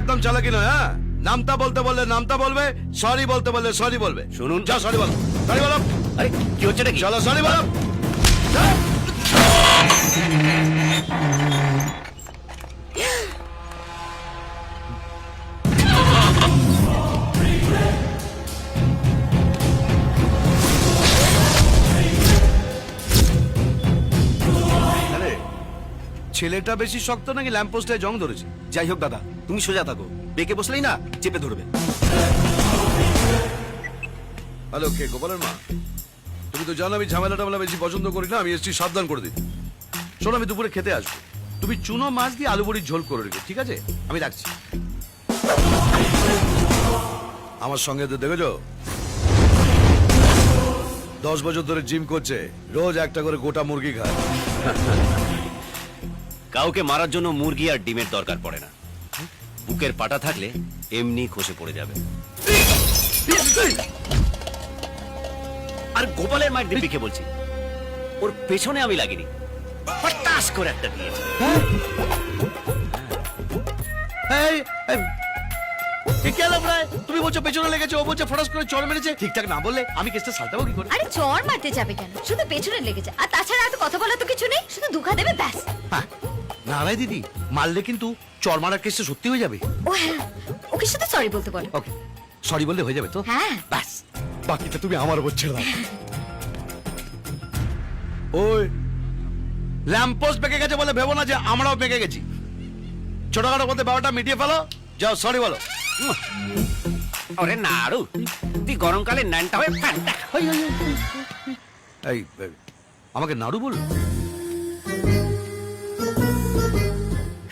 একদম চালাকি নয়। হ্যাঁ, নামতা বলতে বললে নামতা বলবে, সরি বলতে বললে সরি বলবে। শুনুন। যা সরি বলো, সরি বলো। আরে কি হচ্ছে নাকি? চলো সরি বলো। আরে, ছেলেটা বেশি শক্ত নাকি ল্যাম্পপোস্টে জং ধরেছে? যাই হোক দাদা, তুমি সোজা থাকো, বেঁকে বসলেই না চেপে ধরবে। হ্যালো, কে গোপালের মা? তুমি তো জানো আমি ঝামেলা টামেলা বেশি পছন্দ করি না। আমি এসছি সাবধান করে দিই। শোনো, আমি দুপুরে খেতে আসবো। তুমি চুনো মাছ দিয়ে আলু বড়ির ঝোল করে রেখে, ঠিক আছে? আমি রাখছি। আমার সঙ্গে তো দেখেছো 10 বছর ধরে জিম করছে, রোজ একটা করে গোটা মুরগি খায়। কাউকে মারার জন্য মুরগি আর ডিমের দরকার পড়ে না, বুকের পাটা থাকলে এমনি খসে পড়ে যাবে। আর গোপালের মায়ের দিব্যিকে বলছি, ওর পেছনে আমি লাগিনি, ফটাস করে একটা দিয়েছি। এই, এই, এ কি আলাপ রায়? তুমি বলছো পেছনে লেগেছে, ও বলছে ফটাস করে চড় মেরেছে। ঠিকঠাক না বললে আমি কেসটা সালটাবো কি করে? আরে চড় মারতে যাবে কেন, শুধু পেছনে লেগেছে। আর তাছাড়া এত কথা বলা তো কিছু নেই, শুধু দুখা দেবে ব্যাস। হ্যাঁ, না রায় দিদি, মারলে কিন্তু চড় মারার কেসটা সত্যি হয়ে যাবে। ও হ্যাঁ, ওকে শুধু সরি বলতে বলো। ওকে, সরি বললে হয়ে যাবে তো? হ্যাঁ। ব্যাস, বাকিটা তুমি আমার উপর ছেড়ে দাও। ওই ল্যাম্পপোস্ট বেঁকে গেছে বলে ভেবো না যে আমরাও বেঁকে গেছি। ছোটখাটো বলতে বাবাটা মিটিয়ে ফেলো, যাও সরি বলো। ওরে নাড়ু, তুই গরমকালে ন্যানটা হয়ে ফ্যানটা। এই, এই, আমাকে নাড়ু বল।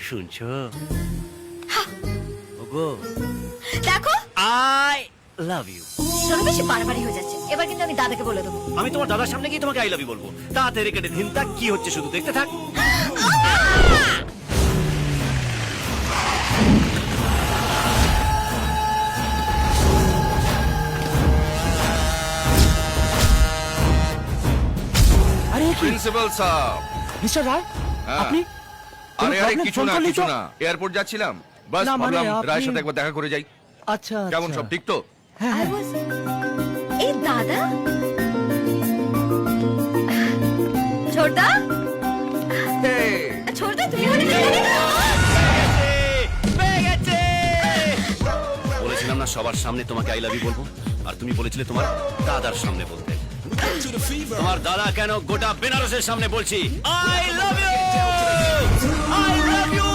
শুনছো ওগো, দেখো আই লাভ ইউ। শোনো, বেশি বাড়াবাড়ি হয়ে যাচ্ছে। এবার কিন্তু আমি দাদাকে বলে দেবো। আমি তোমার দাদার সামনে গিয়ে তোমাকে আই লাভ ইউ বলবো। তাড়াতাড়ি কেটে ধিনতা কি হচ্ছে শুধু দেখতে থাক। Principal sir. মিস্টার রায়, হ্যাঁ। আপনি আরে আরে problem? কিছু ফোন না করলেই কিছু তো? না, এয়ারপোর্ট যাচ্ছিলাম, বাস না, মানে ভাবলাম আপনি- রায়ের সাথে একবার দেখা করে যাই। আচ্ছা কেমন আচ্ছা। সব ঠিক তো? হ্যাঁ I হ্যাঁ। was- এই দাদা ছোটদা, ছোটদা তুমি হলে বলেছিলাম না সবার সামনে তোমাকে আই লাভ ইউ বলবো, আর তুমি বলেছিলে তোমার দাদার সামনে বলতে। তোমার দাদা কেন গোটা বেনারসের সামনে বলছি I love you, I love you.